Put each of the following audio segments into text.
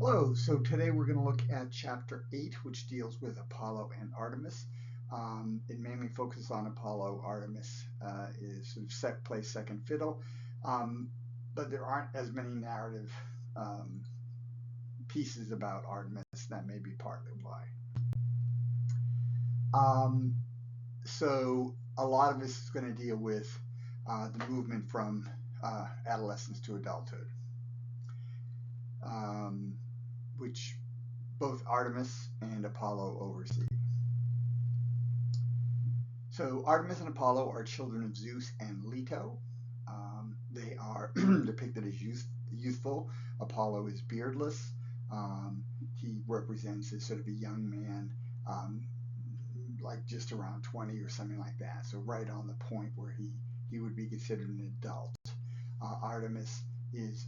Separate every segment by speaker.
Speaker 1: Hello, so today we're going to look at Chapter 8, which deals with Apollo and Artemis. It mainly focuses on Apollo. Artemis is sort of plays second fiddle, um, but there aren't as many narrative um, pieces about Artemis. That may be partly why. Um, so a lot of this is going to deal with the movement from adolescence to adulthood, um, which both Artemis and Apollo oversee. So Artemis and Apollo are children of Zeus and Leto. They are depicted as youthful. Apollo is beardless. He represents as sort of a young man, um, like just around 20 or something like that. So right on the point where he would be considered an adult. Artemis is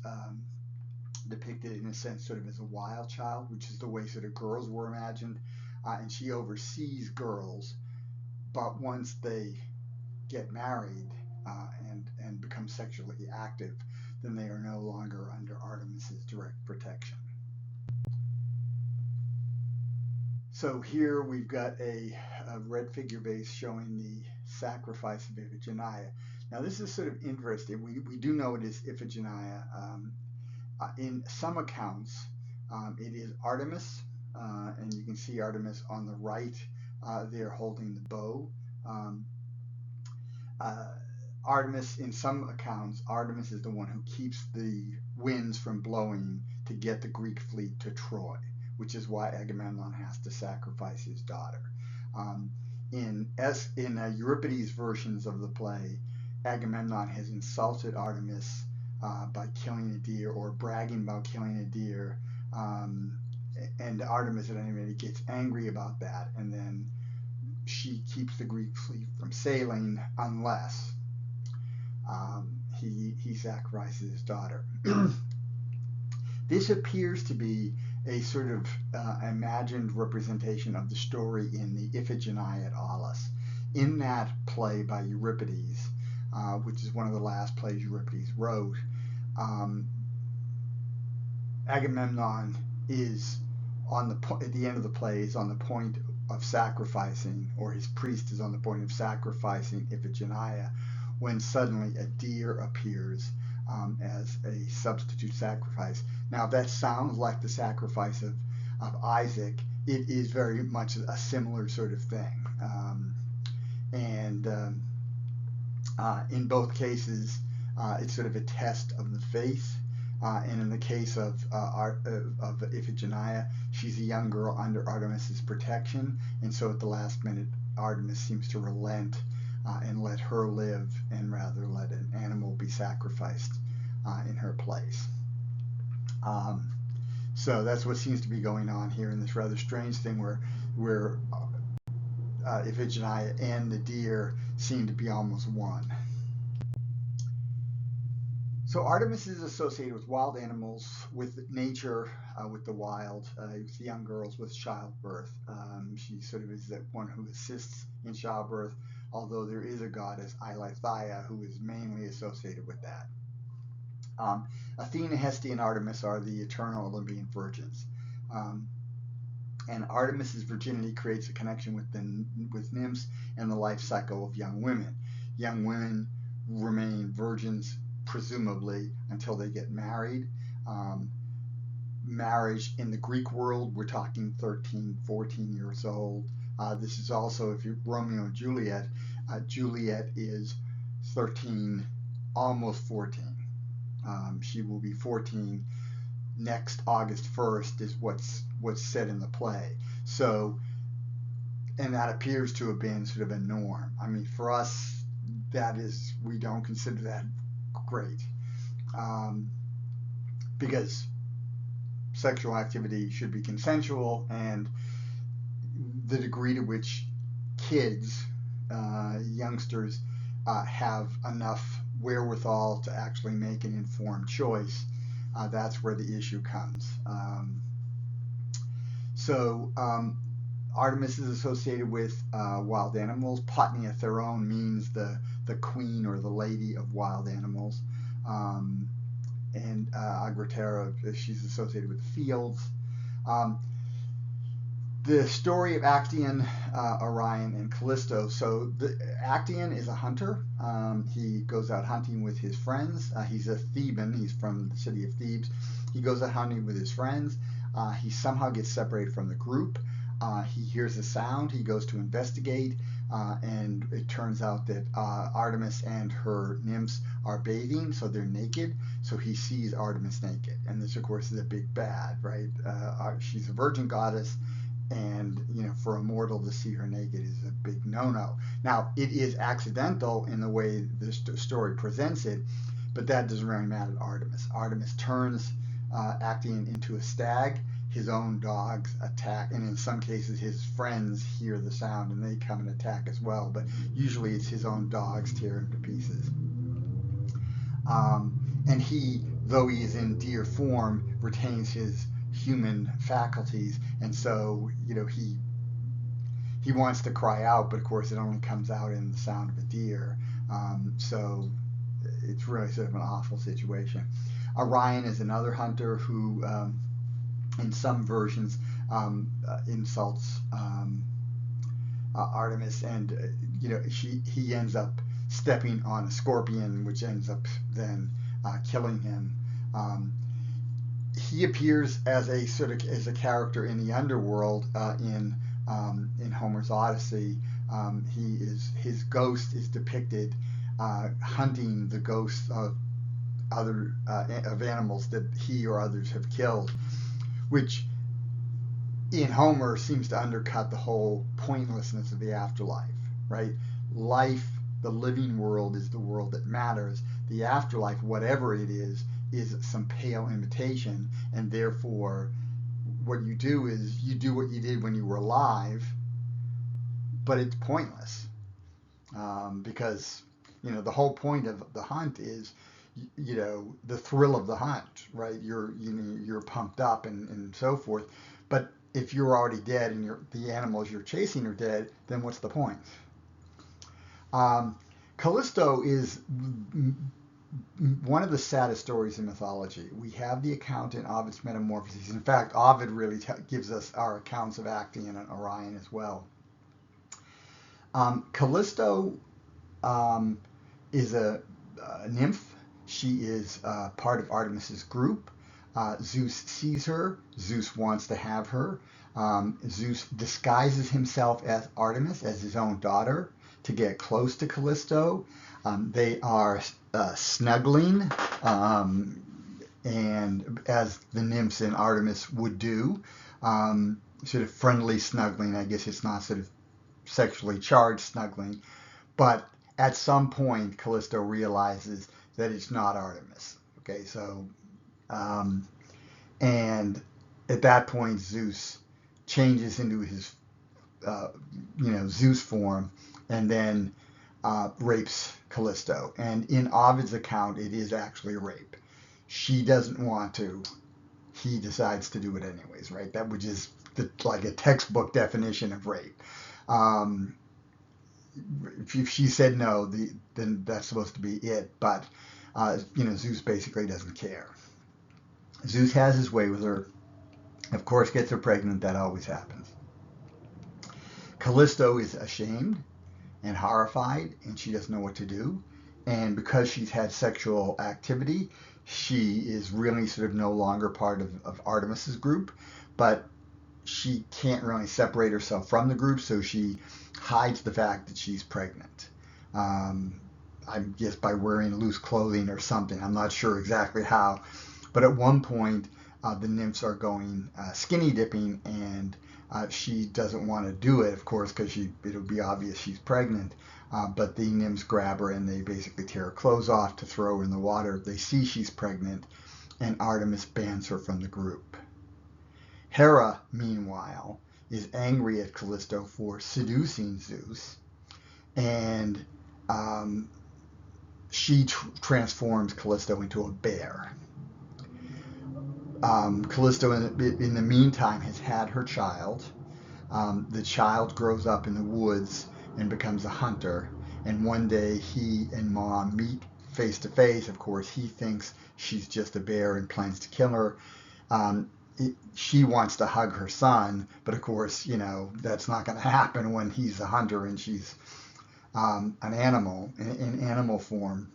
Speaker 1: depicted in a sense sort of as a wild child, which is the way sort of girls were imagined, and she oversees girls. But once they get married and become sexually active, then they are no longer under Artemis's direct protection. So here we've got a red figure base showing the sacrifice of Iphigenia. Now this is sort of interesting. We do know it is Iphigenia. In some accounts, it is Artemis, and you can see Artemis on the right there holding the bow. Um, uh, Artemis, in some accounts, Artemis is the one who keeps the winds from blowing to get the Greek fleet to Troy, which is why Agamemnon has to sacrifice his daughter. Um, in Euripides' versions of the play, Agamemnon has insulted Artemis by killing a deer or bragging about killing a deer, and Artemis at any rate gets angry about that, and then she keeps the Greek fleet from sailing unless he sacrifices his daughter. This appears to be a sort of imagined representation of the story in the Iphigenia at Aulis. In that play by Euripides, which is one of the last plays Euripides wrote, Agamemnon is at the end of the play is on the point of sacrificing, or his priest is on the point of sacrificing Iphigenia, when suddenly a deer appears as a substitute sacrifice. Now that sounds like the sacrifice of Isaac. It is very much a similar sort of thing, and in both cases, it's sort of a test of the faith. And in the case of Iphigenia, she's a young girl under Artemis's protection, and so at the last minute, Artemis seems to relent and let her live, and rather let an animal be sacrificed in her place. So that's what seems to be going on here in this rather strange thing where Iphigenia and the deer seem to be almost one. So Artemis is associated with wild animals, with nature, with the wild, with young girls, with childbirth. She sort of is that one who assists in childbirth, although there is a goddess, Eileithyia, who is mainly associated with that. Athena, Hestia, and Artemis are the eternal Olympian virgins. And Artemis's virginity creates a connection with nymphs and the life cycle of young women. Young women remain virgins presumably until they get married. Marriage in the Greek world, we're talking 13, 14 years old. This is also, if you're Romeo and Juliet, Juliet is 13, almost 14. She will be 14 next August 1st is what's said in the play. So, and that appears to have been sort of a norm. I mean, for us, we don't consider that great, because sexual activity should be consensual, and the degree to which kids, youngsters, have enough wherewithal to actually make an informed choice, that's where the issue comes. Artemis is associated with wild animals. Potnia Theron means the queen or the lady of wild animals. and Agriterra, she's associated with the fields. Um, the story of Actaeon, Orion, and Callisto. So Actaeon is a hunter. He goes out hunting with his friends. He's a Theban. He's from the city of Thebes. He goes out hunting with his friends. He somehow gets separated from the group. He hears a sound. He goes to investigate, and it turns out that Artemis and her nymphs are bathing, so they're naked. So he sees Artemis naked, and this, of course, is a big bad, right? She's a virgin goddess, and for a mortal to see her naked is a big no-no. Now, it is accidental in the way this story presents it, but that doesn't really matter to Artemis. Artemis turns Actaeon into a stag. His own dogs attack, and in some cases his friends hear the sound and they come and attack as well, but usually it's his own dogs tear him to pieces. And he, though he is in deer form, retains his human faculties, and so he wants to cry out, but of course it only comes out in the sound of a deer. So it's really sort of an awful situation. Orion is another hunter who, in some versions, insults Artemis, and he ends up stepping on a scorpion, which ends up then killing him. He appears as a character in the underworld in Homer's Odyssey. His ghost is depicted hunting the ghosts of animals that he or others have killed, which in Homer seems to undercut the whole pointlessness of the afterlife, right? Life, the living world, is the world that matters. The afterlife, whatever it is some pale imitation, and therefore what you do is you do what you did when you were alive, but it's pointless, because the whole point of the hunt is the thrill of the hunt, right? You're pumped up and so forth, but if you're already dead and the animals you're chasing are dead, then what's the point? Callisto is one of the saddest stories in mythology. We have the account in Ovid's Metamorphoses. In fact, Ovid really gives us our accounts of Actaeon and Orion as well. Callisto is a nymph. She is part of Artemis's group. Zeus sees her. Zeus wants to have her. Zeus disguises himself as Artemis, as his own daughter, to get close to Callisto. They are snuggling, and as the nymphs in Artemis would do, sort of friendly snuggling. I guess it's not sort of sexually charged snuggling, but at some point Callisto realizes that it's not Artemis. Okay, so and at that point Zeus changes into his Zeus form, and then rapes Callisto. And in Ovid's account, it is actually a rape. She doesn't want to. He decides to do it anyways, right? That which is like a textbook definition of rape. If she said no, then that's supposed to be it. But Zeus basically doesn't care. Zeus has his way with her. Of course, gets her pregnant. That always happens. Callisto is ashamed and horrified, and she doesn't know what to do. And because she's had sexual activity, she is really sort of no longer part of Artemis's group, but she can't really separate herself from the group, so she hides the fact that she's pregnant. I guess by wearing loose clothing or something. I'm not sure exactly how. But at one point, the nymphs are going skinny dipping, and she doesn't want to do it, of course, because it'll be obvious she's pregnant. But the nymphs grab her and they basically tear her clothes off to throw her in the water. They see she's pregnant, and Artemis bans her from the group. Hera, meanwhile, is angry at Callisto for seducing Zeus, and she transforms Callisto into a bear. Callisto, in the meantime, has had her child. The child grows up in the woods and becomes a hunter. And one day he and Mom meet face to face. Of course, he thinks she's just a bear and plans to kill her. She wants to hug her son, but of course, that's not going to happen when he's a hunter and she's an animal in animal form.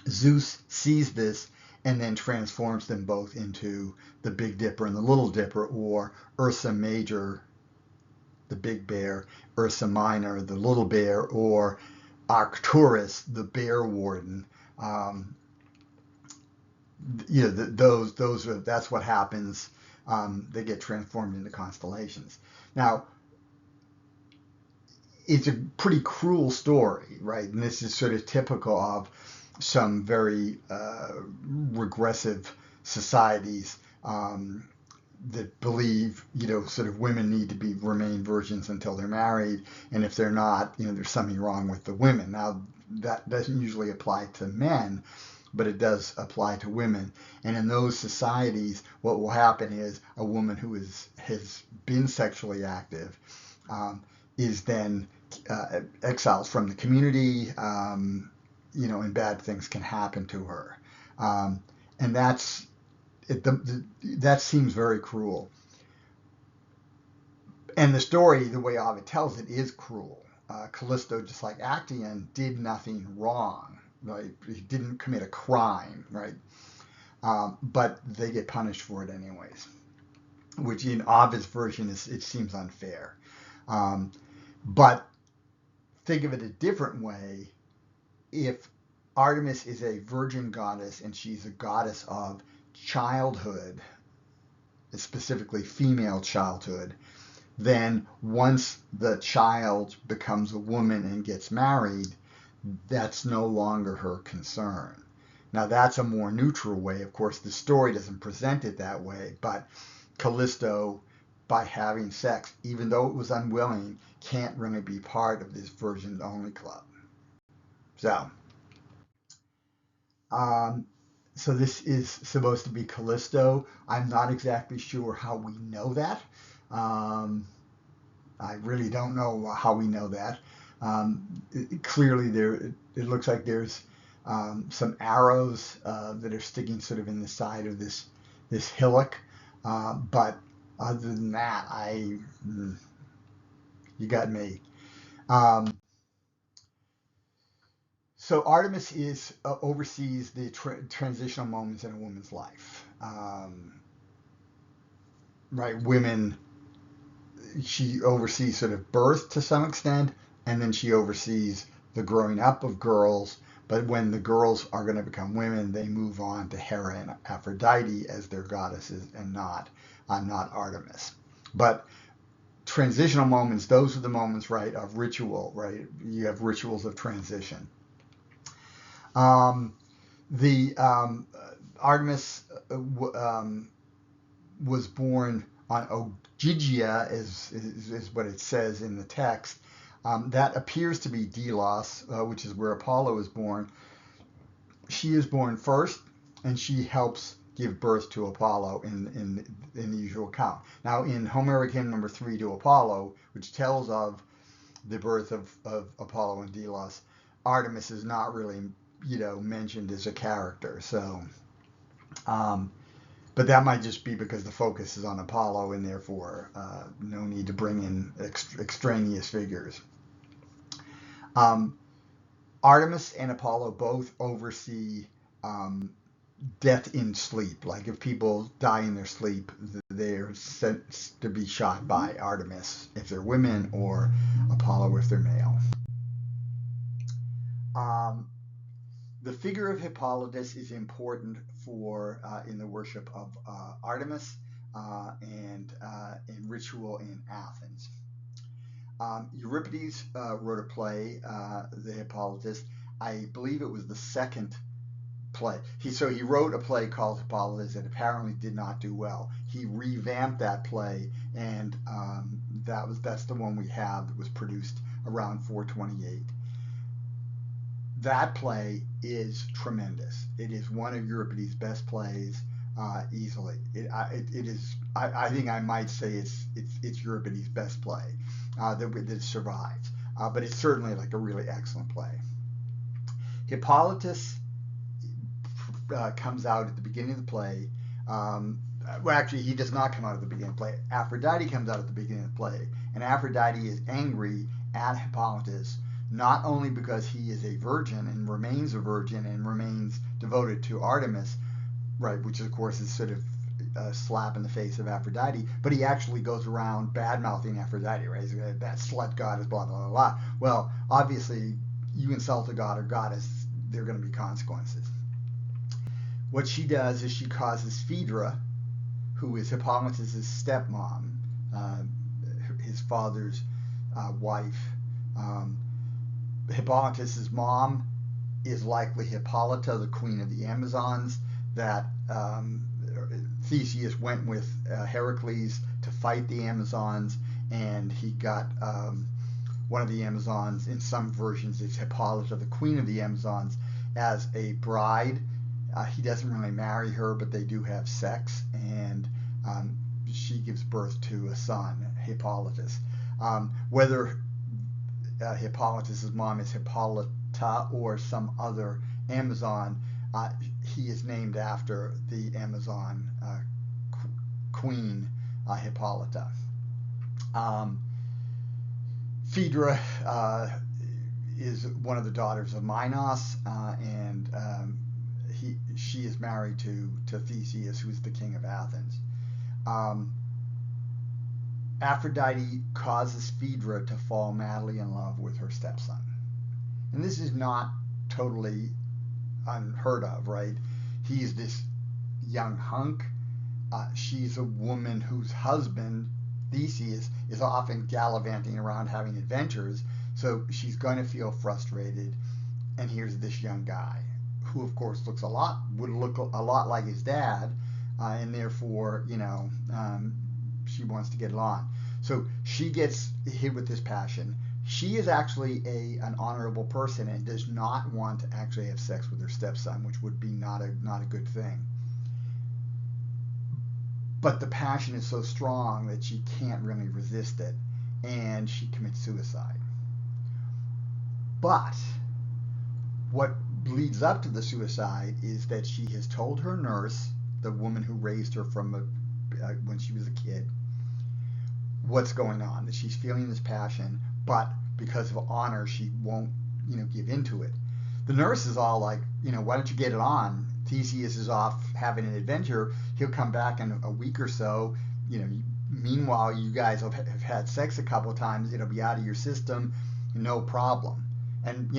Speaker 1: Zeus sees this and then transforms them both into the Big Dipper and the Little Dipper, or Ursa Major, the big bear, Ursa Minor, the little bear, or Arcturus, the bear warden. That's what happens. They get transformed into constellations. Now, it's a pretty cruel story, right? And this is sort of typical of some very regressive societies that believe, sort of women need to remain virgins until they're married, and if they're not, there's something wrong with the women. Now, that doesn't usually apply to men, but it does apply to women. And in those societies, what will happen is a woman who has been sexually active is then exiled from the community, and bad things can happen to her. And that's that seems very cruel. And the story, the way Ovid tells it, is cruel. Callisto, just like Actaeon, did nothing wrong. Right? He didn't commit a crime, right? But they get punished for it anyways, which in Ovid's version it seems unfair. But think of it a different way. If Artemis is a virgin goddess and she's a goddess of childhood, specifically female childhood, then once the child becomes a woman and gets married, that's no longer her concern. Now, that's a more neutral way. Of course, the story doesn't present it that way, but Callisto, by having sex, even though it was unwilling, can't really be part of this virgin-only club. So this is supposed to be Callisto. I'm not exactly sure how we know that. I really don't know how we know that. Clearly, it looks like there's some arrows that are sticking sort of in the side of this hillock. But other than that, you got me. So Artemis oversees the transitional moments in a woman's life. Right, women. She oversees sort of birth to some extent, and then she oversees the growing up of girls. But when the girls are going to become women, they move on to Hera and Aphrodite as their goddesses, and not Artemis. But transitional moments, those are the moments, right, of ritual, right? You have rituals of transition. Artemis was born on Ogygia, is what it says in the text. That appears to be Delos, which is where Apollo is born. She is born first, and she helps give birth to Apollo in the usual account. Now, in Homeric hymn number 3 to Apollo, which tells of the birth of Apollo and Delos, Artemis is not really mentioned as a character. So, but that might just be because the focus is on Apollo, and therefore no need to bring in extraneous figures. Artemis and Apollo both oversee death in sleep. Like if people die in their sleep, they're sent to be shot by Artemis if they're women, or Apollo if they're male. The figure of Hippolytus is important for in the worship of Artemis and in ritual in Athens. Euripides wrote a play, the Hippolytus. I believe it was the second play. He wrote a play called Hippolytus that apparently did not do well. He revamped that play, and that's the one we have that was produced around 428. That play is tremendous. It is one of Euripides' best plays, easily. It is. I think I might say it's Euripides' best play that survives. But it's certainly like a really excellent play. Hippolytus comes out at the beginning of the play. Well, actually, he does not come out at the beginning of the play. Aphrodite comes out at the beginning of the play, and Aphrodite is angry at Hippolytus, not only because he is a virgin and remains a virgin and remains devoted to Artemis, right, which of course is sort of a slap in the face of Aphrodite, but he actually goes around bad-mouthing Aphrodite, right? He's like, that slut goddess, blah, blah, blah, blah. Well, obviously, you insult a god or goddess, there are going to be consequences. What she does is she causes Phaedra, who is Hippolytus' stepmom, his father's wife. Hippolytus' mom is likely Hippolyta, the queen of the Amazons, that Theseus went with Heracles to fight the Amazons, and he got one of the Amazons, in some versions it's Hippolyta, the queen of the Amazons, as a bride. He doesn't really marry her, but they do have sex, and she gives birth to a son, Hippolytus. Whether Hippolytus' mom is Hippolyta or some other Amazon, he is named after the Amazon queen, Hippolyta. Phaedra is one of the daughters of Minos, and she is married to Theseus, who is the king of Athens. Aphrodite causes Phaedra to fall madly in love with her stepson. And this is not totally unheard of, right? He's this young hunk. She's a woman whose husband, Theseus, is often gallivanting around having adventures, so she's going to feel frustrated. And here's this young guy, who of course would look a lot like his dad, and therefore, she wants to get it on. So she gets hit with this passion. She is actually an honorable person and does not want to actually have sex with her stepson, which would be not a good thing. But the passion is so strong that she can't really resist it, and she commits suicide. But what leads up to the suicide is that she has told her nurse, the woman who raised her from when she was a kid, what's going on, that she's feeling this passion, but because of honor, she won't, give into it. The nurse is all like, why don't you get it on? Theseus is off having an adventure. He'll come back in a week or so. Meanwhile, you guys have had sex a couple of times. It'll be out of your system, no problem. And,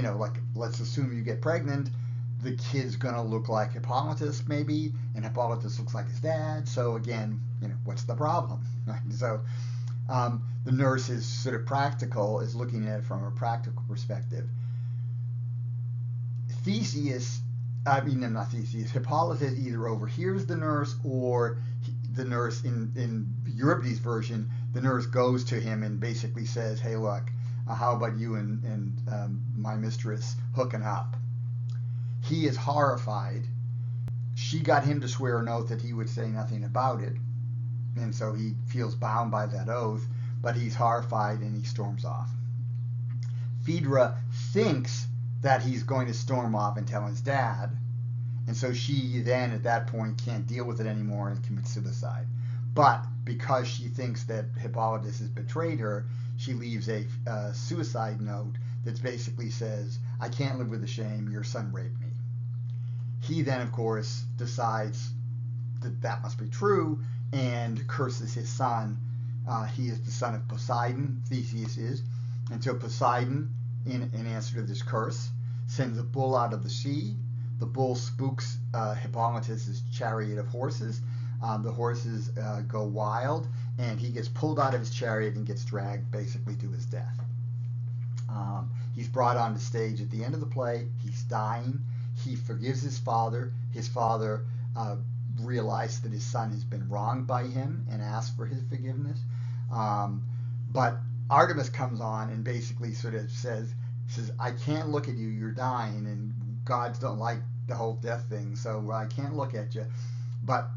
Speaker 1: let's assume you get pregnant. The kid's going to look like Hippolytus, maybe, and Hippolytus looks like his dad. So again, what's the problem? Right? So the nurse is sort of practical, is looking at it from a practical perspective. Hippolytus either overhears the nurse, or the nurse, in Euripides' version, the nurse goes to him and basically says, hey, look, how about you and my mistress hooking up? He is horrified. She got him to swear an oath that he would say nothing about it, and so he feels bound by that oath, but he's horrified and he storms off. Phaedra thinks that he's going to storm off and tell his dad, and so she then at that point can't deal with it anymore and commits suicide. But because she thinks that Hippolytus has betrayed her, she leaves a suicide note that basically says, I can't live with the shame, your son raped me. He then, of course, decides that must be true and curses his son. He is the son of Poseidon, Theseus is, and so Poseidon, in answer to this curse, sends a bull out of the sea. The bull spooks Hippolytus' chariot of horses. The horses go wild, and he gets pulled out of his chariot and gets dragged basically to his death. He's brought on the stage at the end of the play. He's dying. He forgives his father. His father realizes that his son has been wronged by him and asks for his forgiveness. But Artemis comes on and basically sort of says, I can't look at you, you're dying, and gods don't like the whole death thing, so I can't look at you, but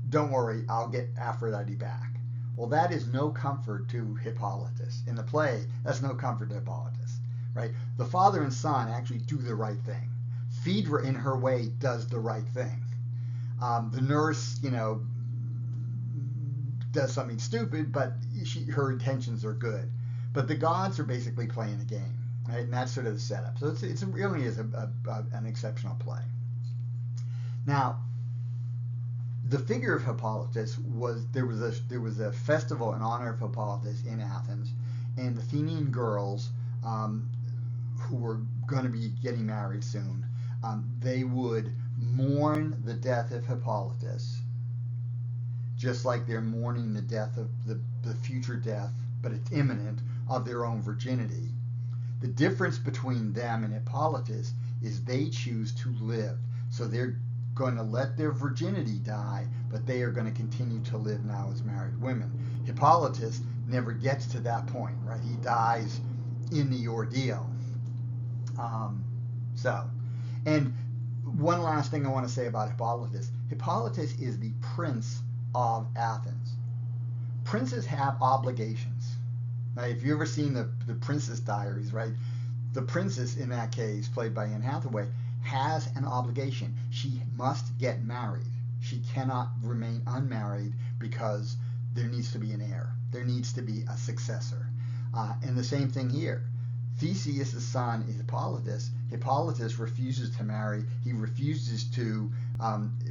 Speaker 1: don't worry, I'll get Aphrodite back. Well, that is no comfort to Hippolytus. In the play, that's no comfort to Hippolytus, right? The father and son actually do the right thing. Phaedra, in her way, does the right thing. The nurse, does something stupid, but her intentions are good. But the gods are basically playing a game, right? And that's sort of the setup. So it really is an exceptional play. Now, the figure of Hippolytus there was a festival in honor of Hippolytus in Athens, and the Athenian girls who were going to be getting married soon, they would mourn the death of Hippolytus, just like they're mourning the death of the future death, but it's imminent, of their own virginity. The difference between them and Hippolytus is they choose to live. So they're going to let their virginity die, but they are going to continue to live now as married women. Hippolytus never gets to that point, right? He dies in the ordeal. And one last thing I want to say about Hippolytus. Hippolytus is the prince of Athens. Princes have obligations. Now, if you've ever seen the Princess Diaries, right? The princess, in that case, played by Anne Hathaway, has an obligation. She must get married. She cannot remain unmarried because there needs to be an heir. There needs to be a successor. And the same thing here. Theseus' son is Hippolytus. Hippolytus refuses to marry. He refuses to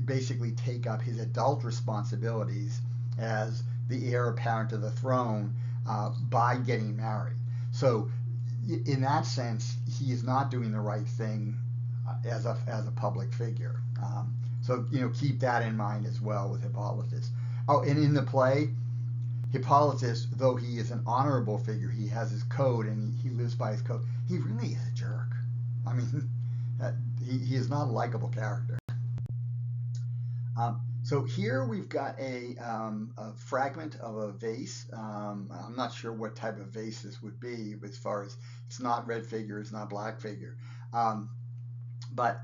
Speaker 1: basically take up his adult responsibilities as the heir apparent to the throne by getting married. So in that sense, he is not doing the right thing as a public figure. So keep that in mind as well with Hippolytus. Oh, and in the play, Hippolytus, though he is an honorable figure, he has his code and he lives by his code. He really is a jerk. I mean, he is not a likable character. So here we've got a fragment of a vase. I'm not sure what type of vase this would be, as far as it's not red figure, it's not black figure. But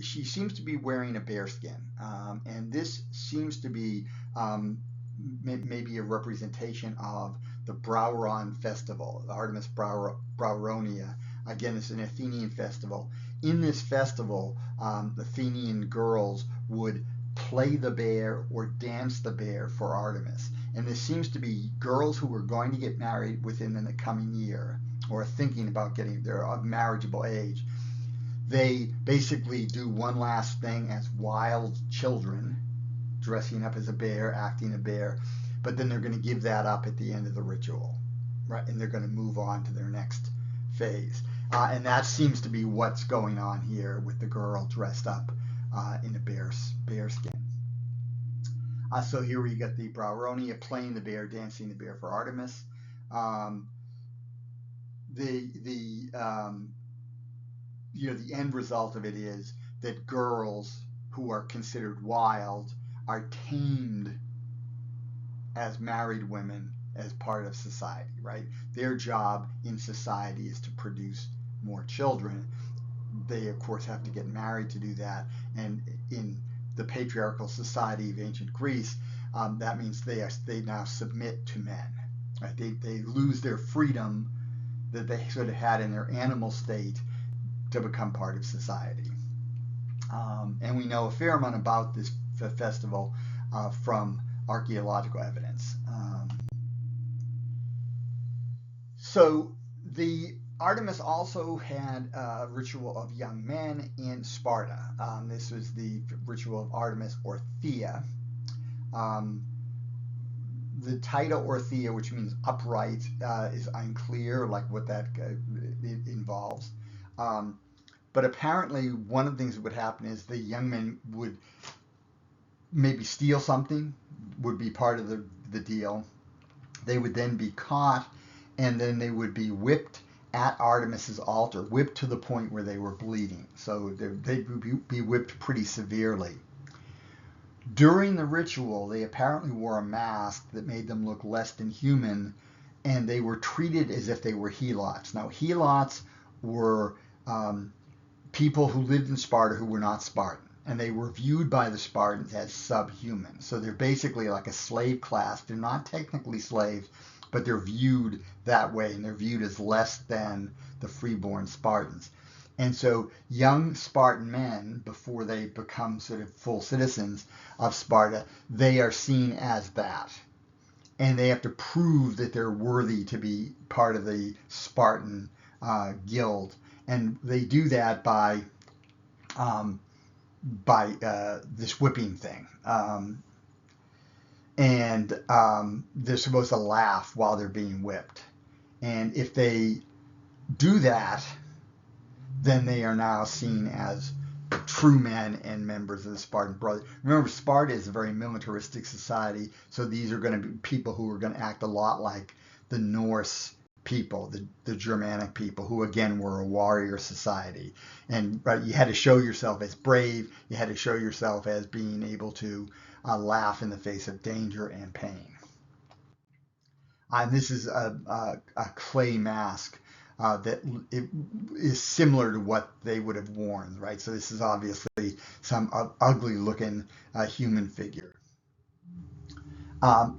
Speaker 1: she seems to be wearing a bearskin. And this seems to be maybe a representation of the Brauron festival, the Artemis Brauronia. Again, it's an Athenian festival. In this festival, the Athenian girls would play the bear or dance the bear for Artemis. And this seems to be girls who are going to get married within the coming year, or thinking about they're of marriageable age. They basically do one last thing as wild children, dressing up as a bear, acting a bear, but then they're going to give that up at the end of the ritual, right? And they're going to move on to their next phase. And that seems to be what's going on here with the girl dressed up in a bearskin. So here we get the Brauronia playing the bear, dancing the bear for Artemis. The end result of it is that girls who are considered wild are tamed as married women as part of society, right? Their job in society is to produce more children. They, of course, have to get married to do that. And in the patriarchal society of ancient Greece, that means they now submit to men. Right? They lose their freedom that they sort of had in their animal state to become part of society. And we know a fair amount about this festival from archaeological evidence. So the Artemis also had a ritual of young men in Sparta. This was the ritual of Artemis or Thea. The title Orthia, which means upright, is unclear, like what that it involves. But apparently, one of the things that would happen is the young men would maybe steal something, would be part of the deal. They would then be caught, and then they would be whipped at Artemis's altar, whipped to the point where they were bleeding. So they would be whipped pretty severely. During the ritual, they apparently wore a mask that made them look less than human, and they were treated as if they were helots. Now, helots were people who lived in Sparta who were not Spartan, and they were viewed by the Spartans as subhuman. So they're basically like a slave class. They're not technically slaves, but they're viewed that way, and they're viewed as less than the freeborn Spartans. And so young Spartan men, before they become sort of full citizens of Sparta, they are seen as that. And they have to prove that they're worthy to be part of the Spartan guild. And they do that by this whipping thing. They're supposed to laugh while they're being whipped. And if they do that, then they are now seen as true men and members of the Spartan Brotherhood. Remember, Sparta is a very militaristic society, so these are going to be people who are going to act a lot like the Norse people, the Germanic people, who again were a warrior society. And you had to show yourself as brave, you had to show yourself as being able to laugh in the face of danger and pain. And this is a clay mask that it is similar to what they would have worn, right? So this is obviously some ugly looking human figure.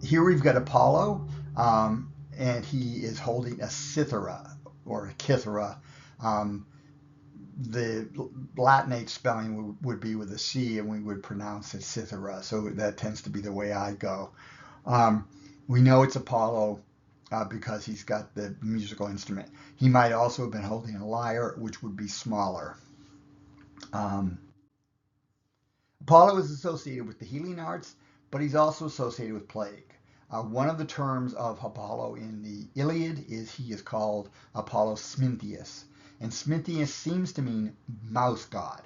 Speaker 1: Here we've got Apollo, and he is holding a cithara or a kithara. The Latinate spelling would be with a C, and we would pronounce it cithara. So that tends to be the way I go. We know it's Apollo because he's got the musical instrument. He might also have been holding a lyre, which would be smaller. Apollo is associated with the healing arts, but he's also associated with plague. One of the terms of Apollo in the Iliad is he is called Apollo Smintheus. And Smintheus seems to mean mouse god.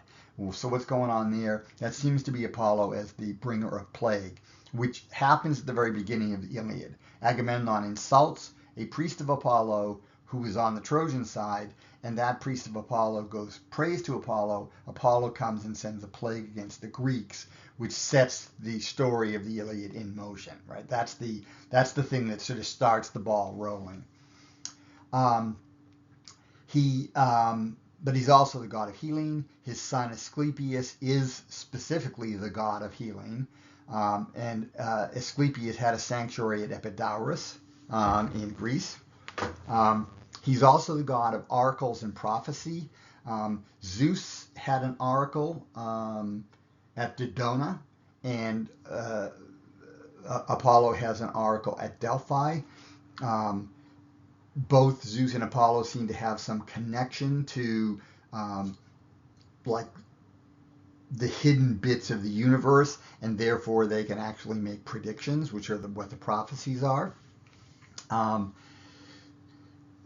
Speaker 1: So what's going on there? That seems to be Apollo as the bringer of plague, which happens at the very beginning of the Iliad. Agamemnon insults a priest of Apollo who is on the Trojan side, and that priest of Apollo prays to Apollo. Apollo comes and sends a plague against the Greeks, which sets the story of the Iliad in motion, right? That's the thing that sort of starts the ball rolling. But he's also the god of healing. His son Asclepius is specifically the god of healing. Asclepius had a sanctuary at Epidaurus in Greece. He's also the god of oracles and prophecy. Zeus had an oracle at Dodona, and Apollo has an oracle at Delphi. Both Zeus and Apollo seem to have some connection to like the hidden bits of the universe, and therefore they can actually make predictions, which are what the prophecies are.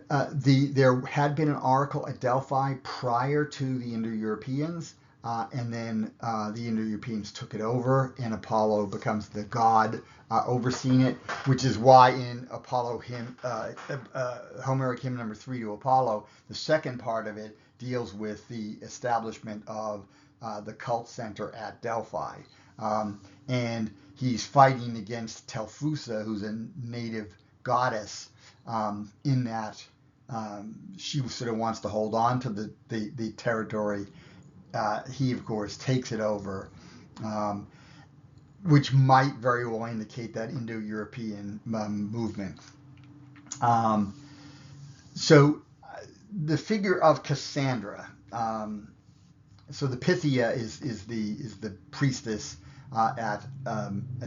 Speaker 1: There had been an oracle at Delphi prior to the Indo-Europeans, and then the Indo-Europeans took it over, and Apollo becomes the god overseeing it, which is why in Apollo hymn, Homeric hymn number 3 to Apollo, the second part of it deals with the establishment of the cult center at Delphi. And he's fighting against Telphusa, who's a native goddess, in that she sort of wants to hold on to the territory. He, of course, takes it over, which might very well indicate that Indo-European movement. So the figure of Cassandra. So the Pythia is the priestess at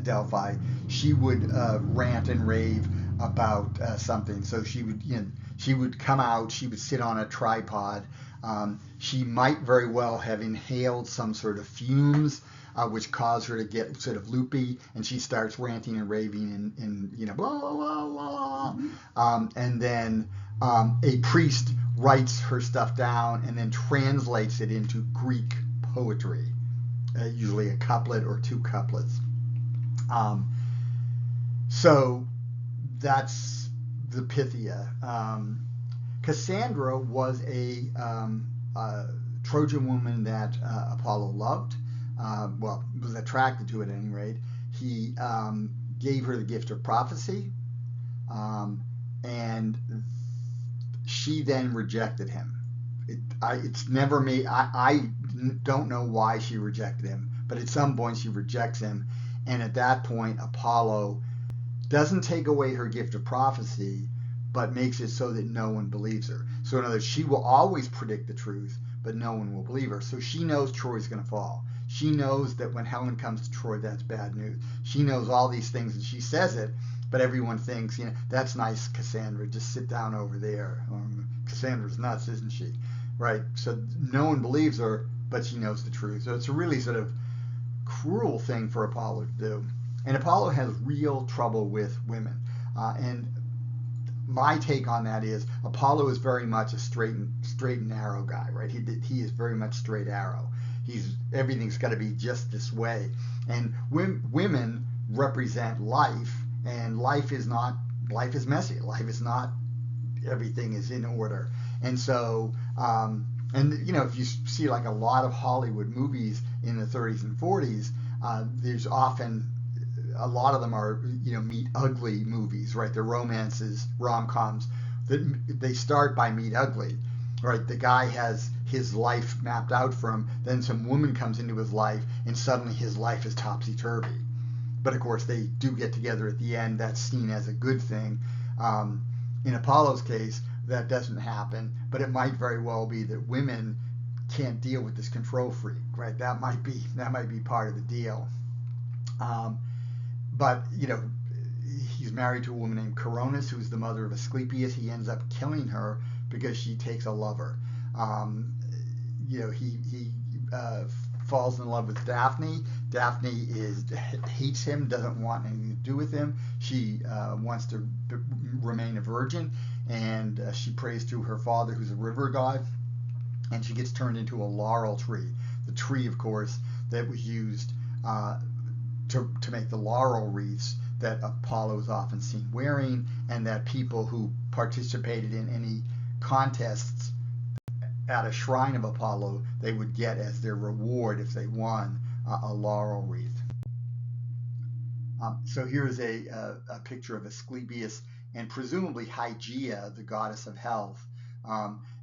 Speaker 1: Delphi. She would rant and rave about something. So she would come out. She would sit on a tripod. She might very well have inhaled some sort of fumes, which cause her to get sort of loopy, and she starts ranting and raving and blah blah blah blah. And then a priest writes her stuff down and then translates it into Greek poetry, usually a couplet or two couplets. So that's the Pythia. Cassandra was a Trojan woman that Apollo loved, was attracted to at any rate. He gave her the gift of prophecy, and she then rejected him. It's never made. I don't know why she rejected him, but at some point she rejects him, and at that point Apollo doesn't take away her gift of prophecy, but makes it so that no one believes her. So in other words, she will always predict the truth, but no one will believe her. So she knows Troy's going to fall. She knows that when Helen comes to Troy, that's bad news. She knows all these things, and she says it, but everyone thinks, that's nice, Cassandra, just sit down over there. Cassandra's nuts, isn't she? Right? So no one believes her, but she knows the truth. So it's a really sort of cruel thing for Apollo to do. And Apollo has real trouble with women. And my take on that is Apollo is very much a straight and narrow guy, right? He is very much straight arrow. Everything's got to be just this way. And women represent life, and life is messy. Life is not everything is in order. And so, if you see like a lot of Hollywood movies in the 30s and 40s, there's often a lot of them are meet ugly movies, right? They're romances, rom-coms that they start by meet ugly, right? The guy has his life mapped out for him, then some woman comes into his life, and suddenly his life is topsy-turvy. But of course, they do get together at the end. That's seen as a good thing. In Apollo's case, that doesn't happen, but it might very well be that women can't deal with this control freak, right? That might be part of the deal. But he's married to a woman named Coronis, who's the mother of Asclepius. He ends up killing her because she takes a lover. He falls in love with Daphne. Daphne hates him, doesn't want anything to do with him. She wants to remain a virgin, and she prays to her father, who's a river god, and she gets turned into a laurel tree. The tree, of course, that was used to make the laurel wreaths that Apollo is often seen wearing, and that people who participated in any contests at a shrine of Apollo, they would get as their reward if they won a laurel wreath. So here's a picture of Asclepius and presumably Hygeia, the goddess of health.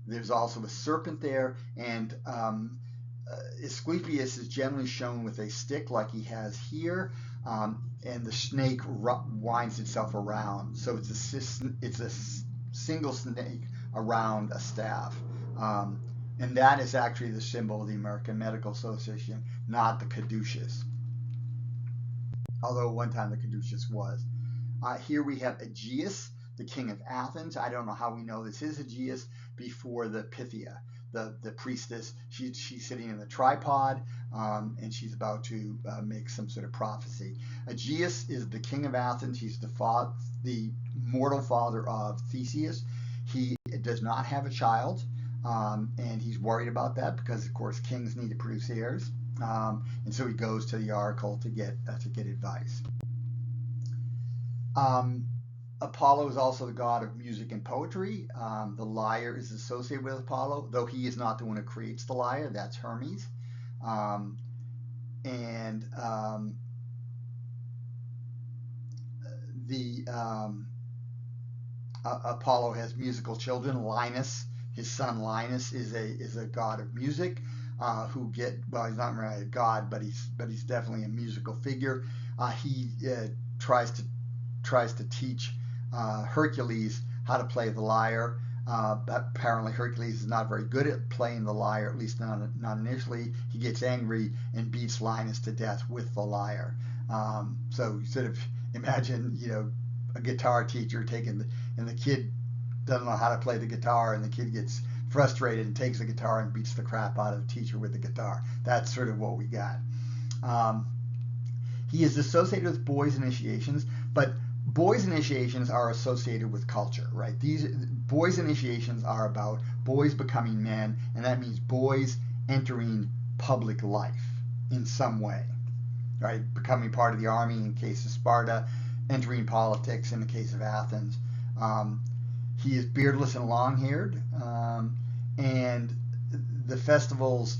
Speaker 1: There's also a serpent there, and Asclepius is generally shown with a stick like he has here, and the snake winds itself around. So it's a single snake around a staff. And that is actually the symbol of the American Medical Association, not the caduceus. Although one time the caduceus was. Here we have Aegeus, the king of Athens. I don't know how we know this is Aegeus before the Pythia, the priestess. She's sitting in the tripod, and she's about to make some sort of prophecy. Aegeus is the king of Athens. He's the mortal father of Theseus. He does not have a child. And he's worried about that because, of course, kings need to produce heirs. And so he goes to the oracle to get advice. Apollo is also the god of music and poetry. The lyre is associated with Apollo, though he is not the one who creates the lyre. That's Hermes. Apollo has musical children. Linus, his son Linus, is a god of music. He's not really a god, but he's definitely a musical figure. He tries to teach Hercules how to play the lyre. Apparently Hercules is not very good at playing the lyre, at least not initially. He gets angry and beats Linus to death with the lyre. So you sort of imagine, a guitar teacher and the kid doesn't know how to play the guitar, and the kid gets frustrated and takes the guitar and beats the crap out of the teacher with the guitar. That's sort of what we got. He is associated with boys' initiations, but boys' initiations are associated with culture, right? These boys' initiations are about boys becoming men, and that means boys entering public life in some way, right? Becoming part of the army in case of Sparta, entering politics in the case of Athens. He is beardless and long-haired, and the festivals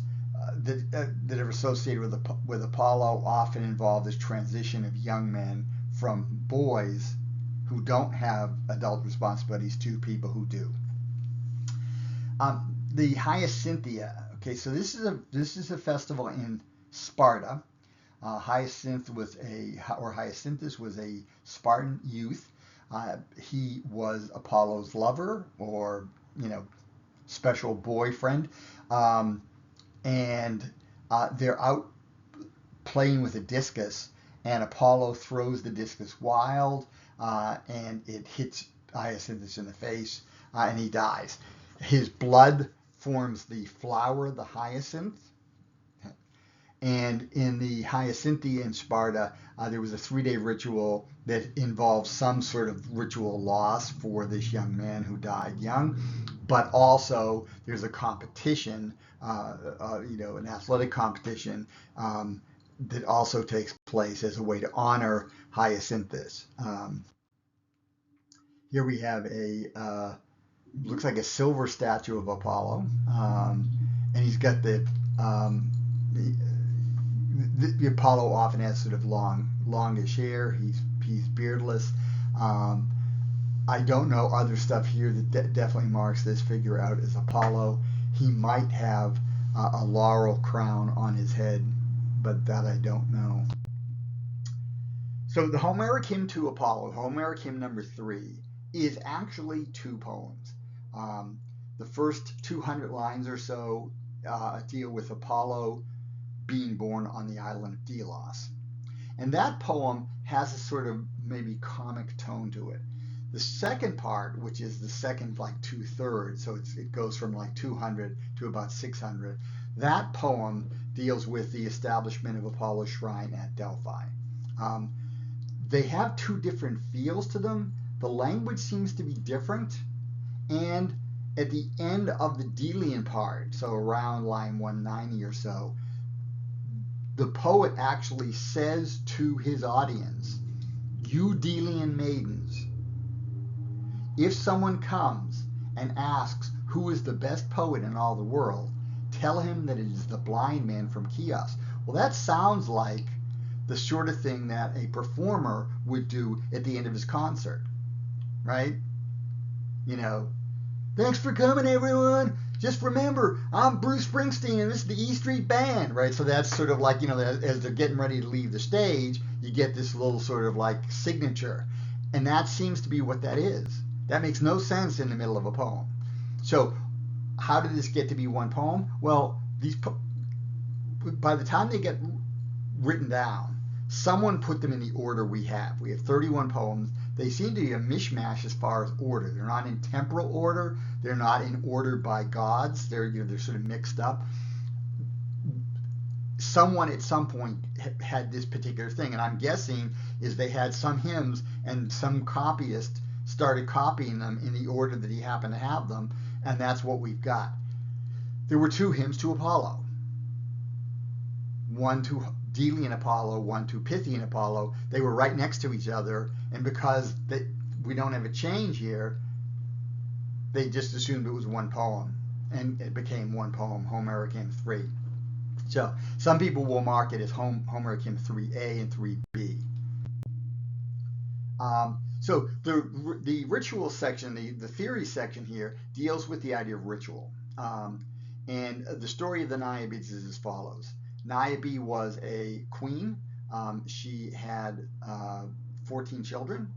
Speaker 1: that are associated with Apollo often involve this transition of young men from boys who don't have adult responsibilities to people who do. The Hyacinthia. Okay, so this is a festival in Sparta. Hyacinthus was a Spartan youth. He was Apollo's lover, or special boyfriend. Um, and they're out playing with a discus, and Apollo throws the discus wild, and it hits Hyacinthus in the face, and he dies. His blood forms the flower, the hyacinth. And in the Hyacinthia in Sparta, there was a 3-day ritual that involved some sort of ritual loss for this young man who died young. But also, there's a competition, an athletic competition that also takes place as a way to honor Hyacinthus. Here we have looks like a silver statue of Apollo, and he's got the Apollo often has sort of longish hair. He's beardless. I don't know other stuff here that definitely marks this figure out as Apollo. He might have a laurel crown on his head, but that I don't know. So the Homeric hymn to Apollo, Homeric hymn number 3, is actually 2 poems. The first 200 lines or so deal with Apollo being born on the island of Delos. And that poem has a sort of maybe comic tone to it. The second part, which is the second like 2/3, so it goes from like 200 to about 600, that poem deals with the establishment of Apollo's shrine at Delphi. They have 2 different feels to them. The language seems to be different, and at the end of the Delian part, so around line 190 or so, the poet actually says to his audience, "You Delian maidens, if someone comes and asks who is the best poet in all the world, tell him that it is the blind man from Chios." Well, that sounds like the sort of thing that a performer would do at the end of his concert, right? Thanks for coming, everyone. Just remember, I'm Bruce Springsteen and this is the E Street Band, right? So that's sort of like, as they're getting ready to leave the stage, you get this little sort of like signature. And that seems to be what that is. That makes no sense in the middle of a poem. So how did this get to be one poem? Well, by the time they get written down, someone put them in the order we have. We have 31 poems. They seem to be a mishmash as far as order. They're not in temporal order. They're not in order by gods. They're sort of mixed up. Someone at some point had this particular thing, and I'm guessing is they had some hymns and some copyist started copying them in the order that he happened to have them, and that's what we've got. There were 2 hymns to Apollo. One to Delian Apollo, one to Pythian Apollo. They were right next to each other, and because we don't have a change here, they just assumed it was one poem, and it became one poem, Homeric hymn 3. So some people will mark it as Homeric hymn 3A and 3B. So the ritual section, the theory section here, deals with the idea of ritual. And the story of the Niobees is as follows. Niobe was a queen. She had 14 children.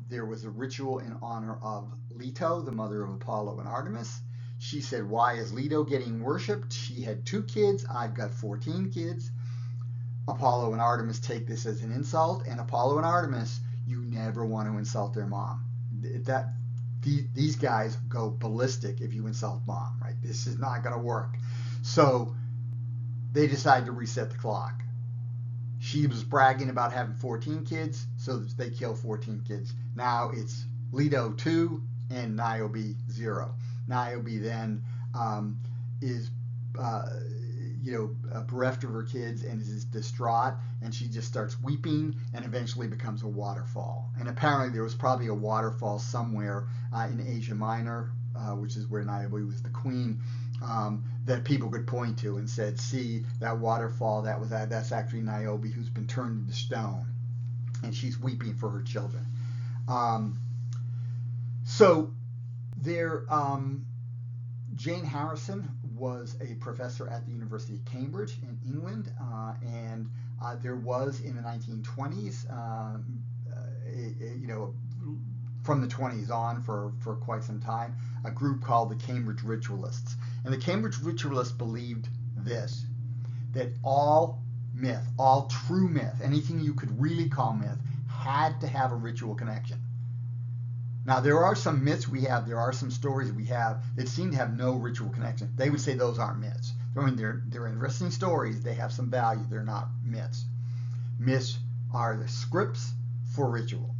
Speaker 1: There was a ritual in honor of Leto, the mother of Apollo and Artemis. She said, "Why is Leto getting worshipped? She had 2 kids. I've got 14 kids." Apollo and Artemis take this as an insult, and Apollo and Artemis, you never want to insult their mom. These guys go ballistic if you insult mom, right? This is not going to work. So they decide to reset the clock. She was bragging about having 14 kids, so they kill 14 kids. Now it's Leto 2 and Niobe 0. Niobe then is bereft of her kids and is distraught, and she just starts weeping and eventually becomes a waterfall. And apparently there was probably a waterfall somewhere in Asia Minor, which is where Niobe was the queen, that people could point to and said, "See that waterfall? That's actually Niobe, who's been turned into stone, and she's weeping for her children." So there, Jane Harrison was a professor at the University of Cambridge in England, and there was in the 1920s, from the 20s on for quite some time, a group called the Cambridge Ritualists. And the Cambridge ritualists believed this, that all myth, all true myth, anything you could really call myth, had to have a ritual connection. Now, there are some myths we have, there are some stories we have that seem to have no ritual connection. They would say those aren't myths. I mean, they're interesting stories, they have some value, they're not myths. Myths are the scripts for ritual.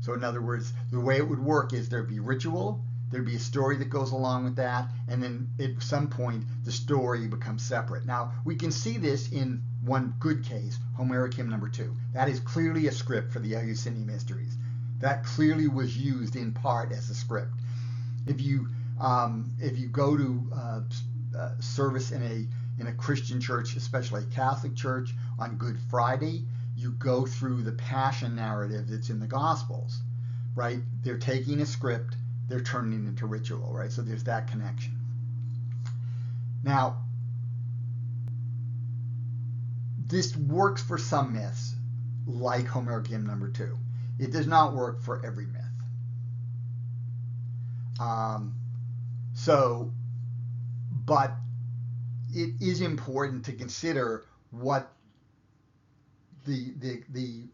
Speaker 1: So in other words, the way it would work is there'd be ritual, there'd be a story that goes along with that, and then at some point the story becomes separate. Now, we can see this in one good case, Homeric Hymn number 2. That is clearly a script for the Eleusinian Mysteries. That clearly was used in part as a script. If you go to service in a Christian church, especially a Catholic church, on Good Friday, you go through the Passion narrative that's in the Gospels, right? They're taking a script, they're turning it into ritual, right? So there's that connection. Now, this works for some myths, like Homeric Hymn number 2. It does not work for every myth. But it is important to consider what the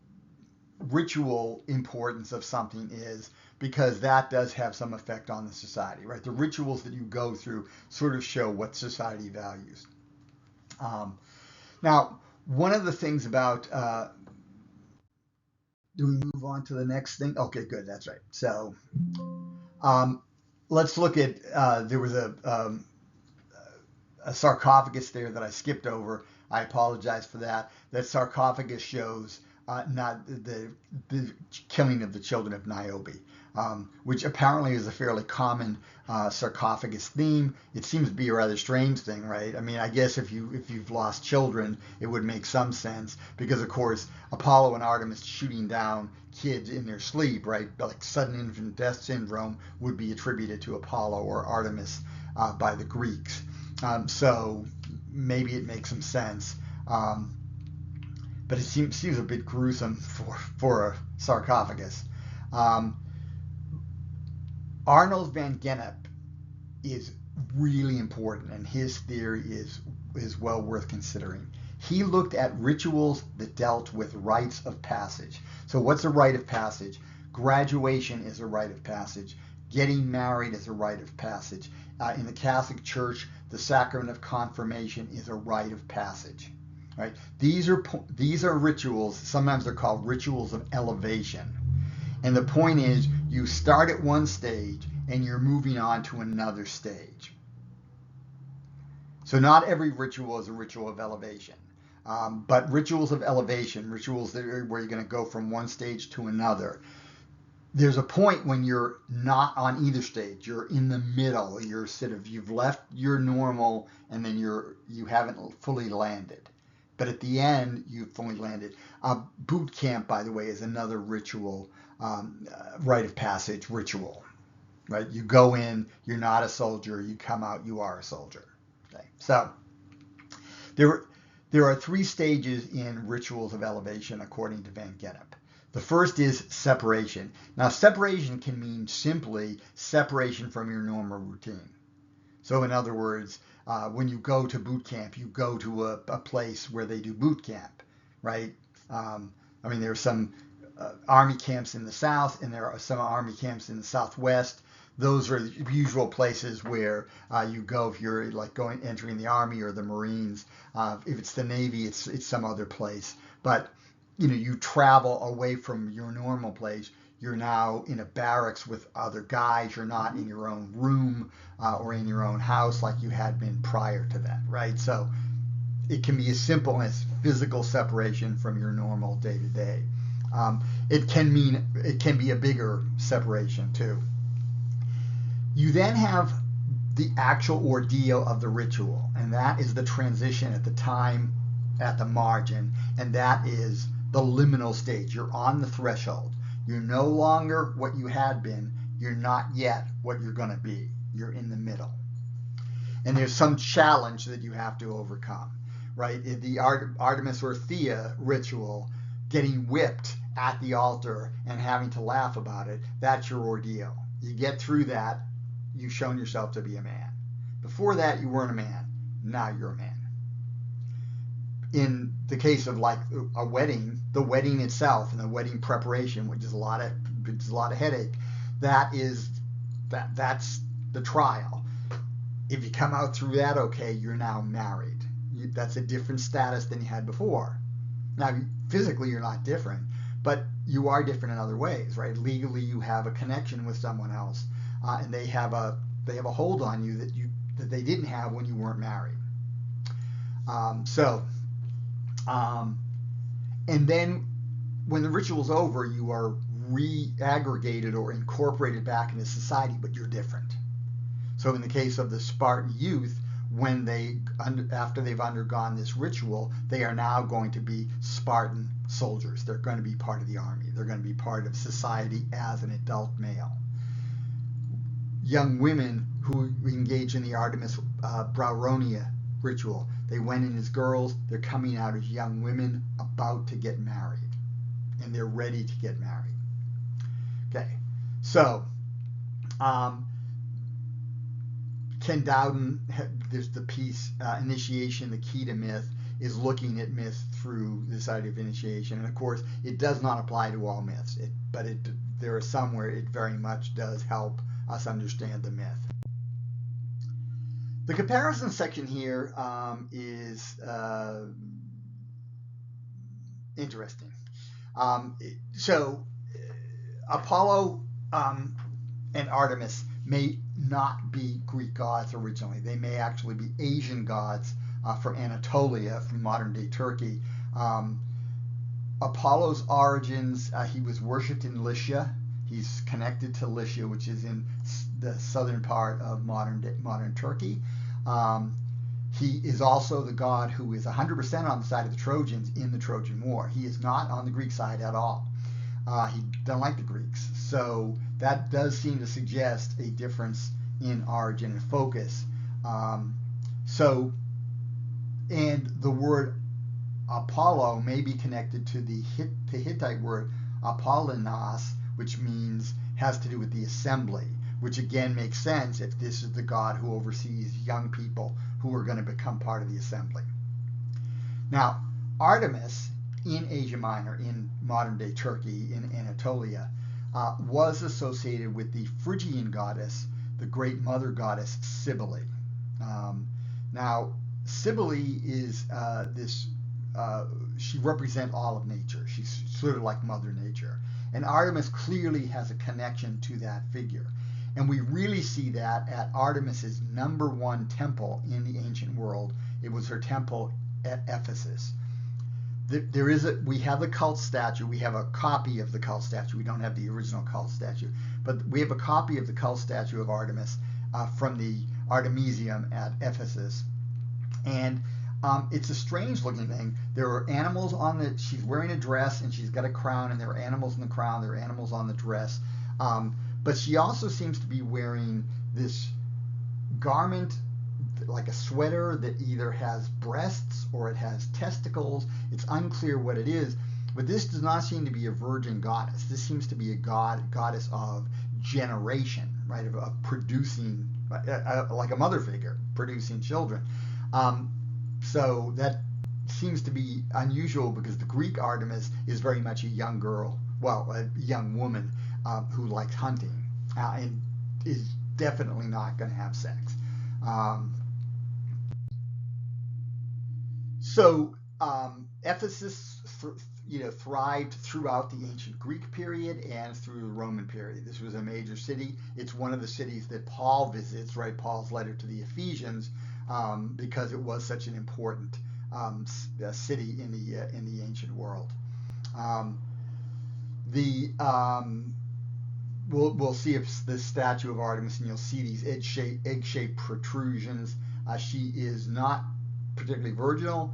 Speaker 1: ritual importance of something is, because that does have some effect on the society, right? The rituals that you go through sort of show what society values. Now, one of the things about, do we move on to the next thing? Okay, good, that's right. So let's look at, there was a sarcophagus there that I skipped over. I apologize for that. That sarcophagus shows not the killing of the children of Niobe, which apparently is a fairly common sarcophagus theme. It seems to be a rather strange thing, right? I mean, I guess if you've lost children, it would make some sense, because of course Apollo and Artemis shooting down kids in their sleep, right? Like sudden infant death syndrome would be attributed to Apollo or Artemis by the Greeks. So maybe it makes some sense. But it seems a bit gruesome for a sarcophagus. Arnold van Gennep is really important, and his theory is well worth considering. He looked at rituals that dealt with rites of passage. So what's a rite of passage? Graduation is a rite of passage. Getting married is a rite of passage. In the Catholic Church, the sacrament of confirmation is a rite of passage. Right? These are rituals. Sometimes they're called rituals of elevation. And the point is, you start at one stage and you're moving on to another stage. So not every ritual is a ritual of elevation. But rituals of elevation, rituals where you're going to go from one stage to another, there's a point when you're not on either stage. You're in the middle. You've left your normal, and then you haven't fully landed. But at the end, you've fully landed. Boot camp, by the way, is another ritual, rite of passage ritual. Right? You go in, you're not a soldier. You come out, you are a soldier. Okay? So there are 3 stages in rituals of elevation, according to Van Gennep. The first is separation. Now, separation can mean simply separation from your normal routine. So in other words, when you go to boot camp, you go to a place where they do boot camp, right? I mean, there are some army camps in the South, and there are some army camps in the Southwest. Those are the usual places where you go if you're like entering the Army or the Marines. If it's the Navy, it's some other place. But you travel away from your normal place. You're now in a barracks with other guys. You're not in your own room or in your own house like you had been prior to that, right? So it can be as simple as physical separation from your normal day-to-day. It can be a bigger separation too. You then have the actual ordeal of the ritual, and that is the transition at the time, at the margin, and that is the liminal stage. You're on the threshold. You're no longer what you had been. You're not yet what you're going to be. You're in the middle. And there's some challenge that you have to overcome, right? The Artemis or Thea ritual, getting whipped at the altar and having to laugh about it, that's your ordeal. You get through that, you've shown yourself to be a man. Before that, you weren't a man. Now you're a man. In the case of like a wedding, the wedding itself and the wedding preparation, which is a lot of headache, that's the trial. If you come out through that okay, you're now married. That's a different status than you had before. Now, physically, you're not different, but you are different in other ways, right? Legally, you have a connection with someone else, and they have a hold on you that they didn't have when you weren't married. And then when the ritual's over, you are re-aggregated or incorporated back into society, but you're different. So in the case of the Spartan youth, after they've undergone this ritual, they are now going to be Spartan soldiers. They're going to be part of the army. They're going to be part of society as an adult male. Young women who engage in the Artemis Brauronia ritual, they went in as girls, they're coming out as young women about to get married, and they're ready to get married. Okay, so Ken Dowden, there's the piece Initiation, the Key to Myth, is looking at myth through this idea of initiation. And of course, it does not apply to all myths, but there are some where it very much does help us understand the myth. The comparison section here is interesting. So Apollo and Artemis may not be Greek gods originally. They may actually be Asian gods from Anatolia, from modern-day Turkey. Apollo's origins, he was worshipped in Lycia. He's connected to Lycia, which is in the southern part of modern Turkey. He is also the god who is 100% on the side of the Trojans in the Trojan War. He is not on the Greek side at all. He doesn't like the Greeks. So that does seem to suggest a difference in origin and focus. And the word Apollo may be connected to the Hittite word Apollinos, which has to do with the assembly, which again makes sense if this is the god who oversees young people who are going to become part of the assembly. Now, Artemis in Asia Minor, in modern-day Turkey, in Anatolia, was associated with the Phrygian goddess, the great mother goddess Cybele. Now, Cybele is she represents all of nature. She's sort of like Mother Nature. And Artemis clearly has a connection to that figure. And we really see that at Artemis's #1 temple in the ancient world. It was her temple at Ephesus. We have the cult statue. We have a copy of the cult statue. We don't have the original cult statue, but we have a copy of the cult statue of Artemis from the Artemisium at Ephesus. And it's a strange looking thing. There are animals she's wearing a dress and she's got a crown, and there are animals in the crown, there are animals on the dress. But she also seems to be wearing this garment, like a sweater, that either has breasts or it has testicles. It's unclear what it is, but this does not seem to be a virgin goddess. This seems to be a goddess of generation, right, of producing, like a mother figure, producing children. So that seems to be unusual because the Greek Artemis is very much a young girl, a young woman who likes hunting and is definitely not going to have sex. Ephesus, thrived throughout the ancient Greek period and through the Roman period. This was a major city. It's one of the cities that Paul visits, right? Paul's letter to the Ephesians, because it was such an important city in the ancient world. We'll see if the statue of Artemis, and you'll see these egg-shaped protrusions. She is not particularly virginal.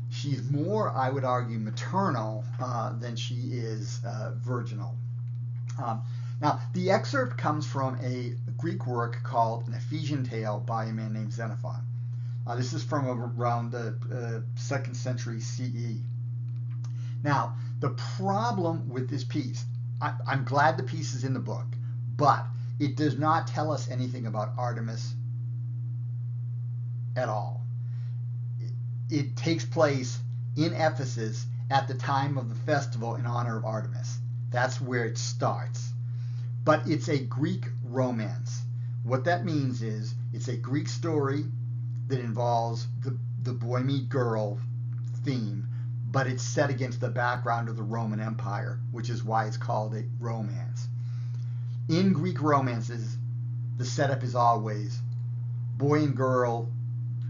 Speaker 1: She's more, I would argue, maternal than she is virginal. Now, the excerpt comes from a Greek work called An Ephesian Tale by a man named Xenophon. This is from around the 2nd century CE. Now, the problem with this piece, I'm glad the piece is in the book, but it does not tell us anything about Artemis at all. It takes place in Ephesus at the time of the festival in honor of Artemis. That's where it starts. But it's a Greek romance. What that means is it's a Greek story that involves the boy meet girl theme, but it's set against the background of the Roman Empire, which is why it's called a romance. In Greek romances, the setup is always boy and girl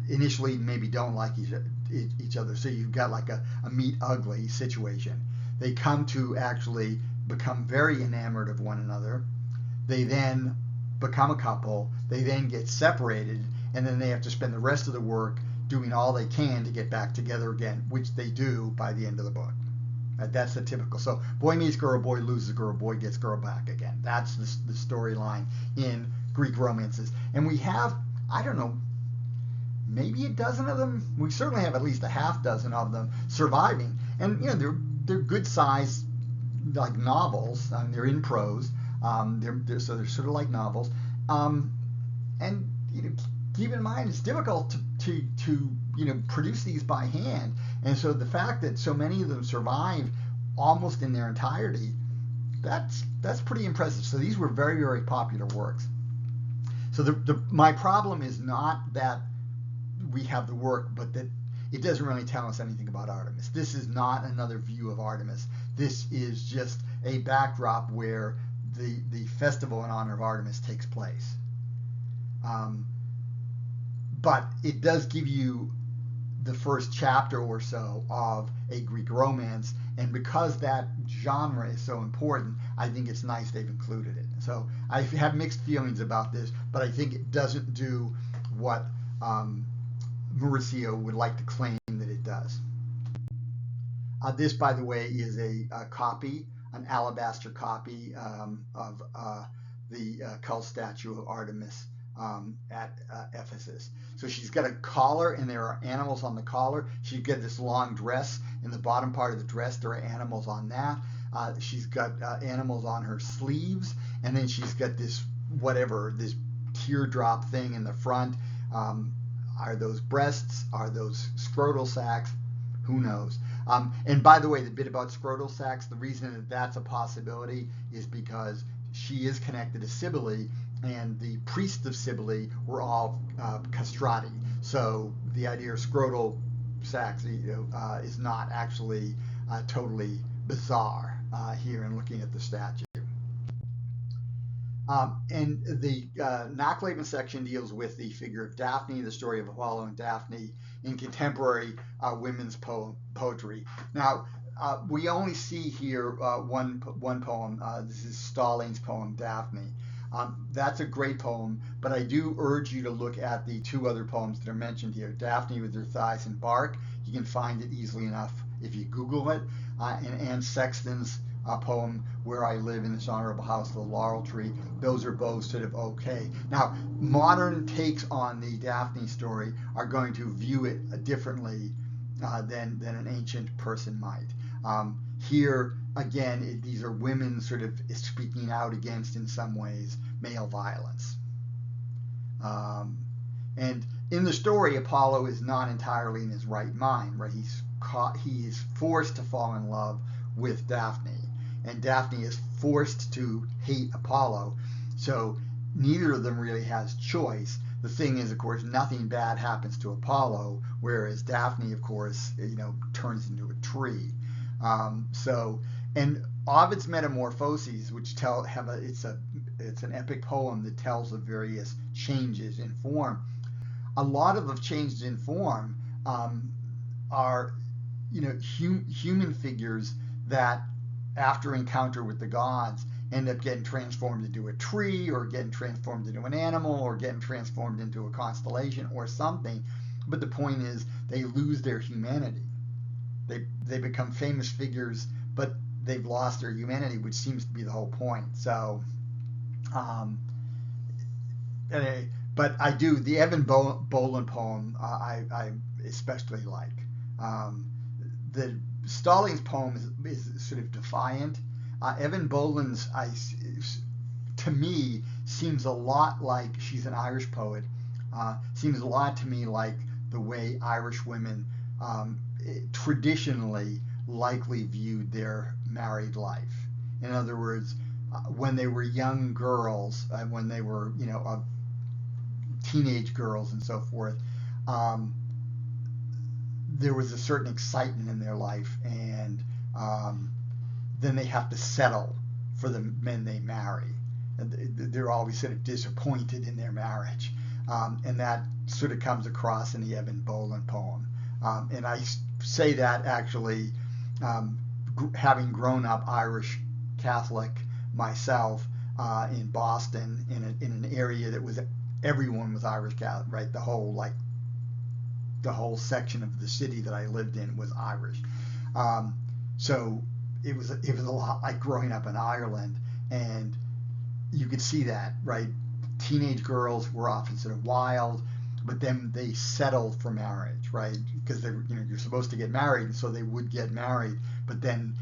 Speaker 1: initially maybe don't like each other, so you've got like a meet ugly situation. They come to actually become very enamored of one another. They then become a couple. They then get separated, and then they have to spend the rest of the work doing all they can to get back together again, which they do by the end of the book. That's the typical. So boy meets girl, boy loses girl, boy gets girl back again. That's the storyline in Greek romances. And we have, I don't know, maybe a dozen of them. We certainly have at least a half dozen of them surviving. And they're good sized like novels. They're in prose. They're sort of like novels. And keep in mind it's difficult to produce these by hand. And so the fact that so many of them survive almost in their entirety, that's pretty impressive. So these were very, very popular works. So my problem is not that we have the work, but that it doesn't really tell us anything about Artemis. This is not another view of Artemis. This is just a backdrop where the festival in honor of Artemis takes place. But it does give you the first chapter or so of a Greek romance, and because that genre is so important, I think it's nice they've included it. So I have mixed feelings about this, but I think it doesn't do what Maurizio would like to claim that it does. This, by the way, is a copy, an alabaster copy of the cult statue of Artemis at Ephesus. So she's got a collar, and there are animals on the collar. She's got this long dress. In the bottom part of the dress, there are animals on that. She's got animals on her sleeves, and then she's got this this teardrop thing in the front. Are those breasts? Are those scrotal sacs? Who knows? And by the way, the bit about scrotal sacs, the reason that that's a possibility is because she is connected to Cybele, and the priests of Cybele were all castrati. So the idea of scrotal sacs is not actually totally bizarre here in looking at the statue. And the Nachleben section deals with the figure of Daphne, the story of Apollo and Daphne in contemporary women's poetry. Now, we only see here one poem. This is Stahling's poem, Daphne. That's a great poem, but I do urge you to look at the two other poems that are mentioned here. Daphne with her thighs and bark. You can find it easily enough if you Google it. And Anne Sexton's poem, Where I Live in This Honorable House of the Laurel Tree. Those are both sort of okay. Now, modern takes on the Daphne story are going to view it differently than an ancient person might. Here, again, these are women sort of speaking out against, in some ways, male violence. And in the story, Apollo is not entirely in his right mind, right? He is forced to fall in love with Daphne, and Daphne is forced to hate Apollo. So neither of them really has choice. The thing is, of course, nothing bad happens to Apollo, whereas Daphne, of course, turns into a tree. And Ovid's Metamorphoses, which it's an epic poem that tells of various changes in form. A lot of the changes in form are human figures that, after encounter with the gods, end up getting transformed into a tree, or getting transformed into an animal, or getting transformed into a constellation or something. But the point is, they lose their humanity. They become famous figures, but they've lost their humanity, which seems to be the whole point. So, but I do, the Evan Boland poem I especially like. The Stahling's poem is sort of defiant. Evan Boland's, to me, seems a lot like, she's an Irish poet, seems a lot to me like the way Irish women traditionally likely viewed their married life. In other words, when they were young girls, when they were, teenage girls and so forth, um, there was a certain excitement in their life, and then they have to settle for the men they marry. And they're always sort of disappointed in their marriage. And that sort of comes across in the Evan Boland poem. And I say that actually, having grown up Irish Catholic myself in Boston, in an area that was everyone was Irish Catholic, right? The whole section of the city that I lived in was Irish. So it was a lot like growing up in Ireland, and you could see that, right? Teenage girls were often sort of wild, but then they settled for marriage, right? Because you're supposed to get married, and so they would get married, but then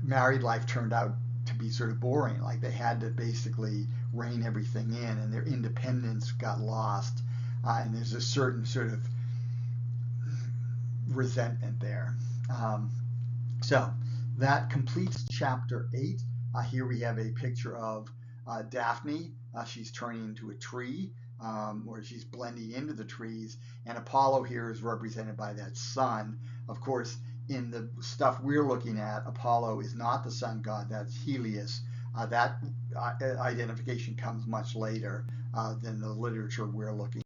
Speaker 1: married life turned out to be sort of boring. Like they had to basically rein everything in, and their independence got lost. And there's a certain sort of resentment there. So that completes chapter 8. Here we have a picture of Daphne. She's turning into a tree, or she's blending into the trees, and Apollo here is represented by that sun. Of course, in the stuff we're looking at, Apollo is not the sun god, that's Helios. That identification comes much later than the literature we're looking at.